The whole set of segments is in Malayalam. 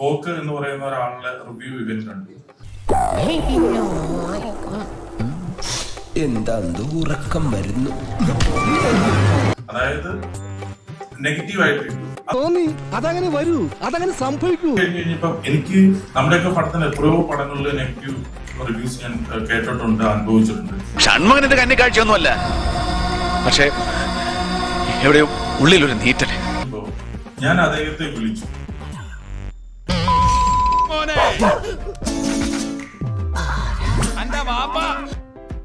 കോക്ക് എന്ന് പറയുന്ന ഒരാളുടെ റിവ്യൂ ഇവന്റ് കണ്ടു. എന്താ ഉറക്കം വരുന്നു. അതായത് നെഗറ്റീവായിട്ട് തോന്നി അതങ്ങനെ വരൂ, അതങ്ങനെ സംഭവിക്കൂ. കഴിഞ്ഞപ്പോ എനിക്ക് നമ്മുടെയൊക്കെ പടത്തിന് എത്രയോ പടങ്ങളിൽ നെഗറ്റീവ് റിവ്യൂസ് ഞാൻ കേട്ടിട്ടുണ്ട്, അനുഭവിച്ചിട്ടുണ്ട്. ഷൺമുഖന്റെ കന്നിക്കാഴ്ചയൊന്നുമല്ല, പക്ഷെ എവിടെയോ ഉള്ളിലൊരു നീറ്റല്. അപ്പോ ഞാൻ അദ്ദേഹത്തെ വിളിച്ചു.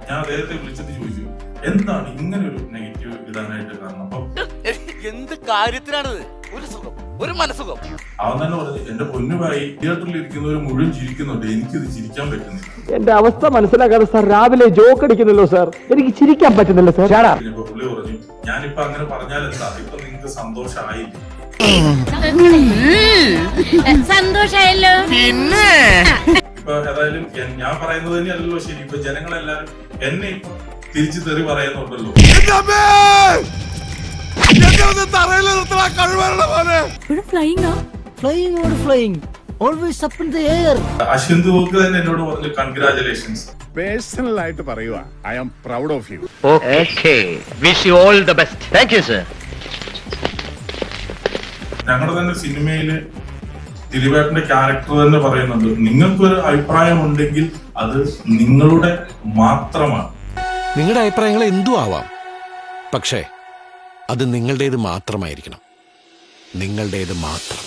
ഞാൻ അദ്ദേഹത്തെ വിളിച്ചിട്ട് ചോദിച്ചു, എന്താണ് ഇങ്ങനെ ഒരു നെഗറ്റീവ് ഇടാനായിട്ട് കാരണം? അപ്പൊ എന്ത് കാര്യത്തിനാണത്? ഒരു സുഖം, ഒരു മനസുഖം. അവൻ തന്നെ പറഞ്ഞു, എന്റെ പൊന്നുമായി തിയേറ്ററിൽ ഇരിക്കുന്നവർ മുഴുവൻ ചിരിക്കുന്നുണ്ട്, എനിക്കിത് ചിരിക്കാൻ പറ്റുന്നില്ല. എന്റെ അവസ്ഥ മനസ്സിലാക്കാതെ സാർ രാവിലെ ജോക്ക് അടിക്കുന്നല്ലോ സാർ, എനിക്ക് ചിരിക്കാൻ പറ്റുന്നില്ല സാർ. അപ്പൊ പുള്ളി പറഞ്ഞു, ഞാനിപ്പോ അങ്ങനെ പറഞ്ഞാൽ എന്താ, ഇപ്പൊ നിങ്ങൾക്ക് സന്തോഷമായില്ല? സന്തോഷായല്ലോ. പിന്നെ ഇപ്പൊ ഏതായാലും ഞാൻ പറയുന്നത് തന്നെയല്ലല്ലോ ശരി. ഇപ്പൊ ജനങ്ങളെല്ലാരും എന്നെ ഇപ്പൊ തിരിച്ചു തെറി പറയുന്നുണ്ടല്ലോ. അശ്വന്ത് വോക്ക് തന്നെ എന്നോട് പറഞ്ഞു, കൺഗ്രാചുലേഷൻസ്. പേഴ്സണൽ ആയിട്ട് പറയുക, I am proud of you. Okay. Wish you all the best. Thank you, sir. ഞങ്ങളുടെ തന്നെ സിനിമയില് ദിലീപേട്ടന്റെ ക്യാരക്ടർ തന്നെ പറയുന്നുണ്ട്, നിങ്ങൾക്കൊരു അഭിപ്രായം ഉണ്ടെങ്കിൽ അത് നിങ്ങളുടെ മാത്രമാണ്. നിങ്ങളുടെ അഭിപ്രായങ്ങൾ എന്തു ആവാം, പക്ഷേ അത് നിങ്ങളുടേത് മാത്രമായിരിക്കണം. നിങ്ങളുടേത് മാത്രം.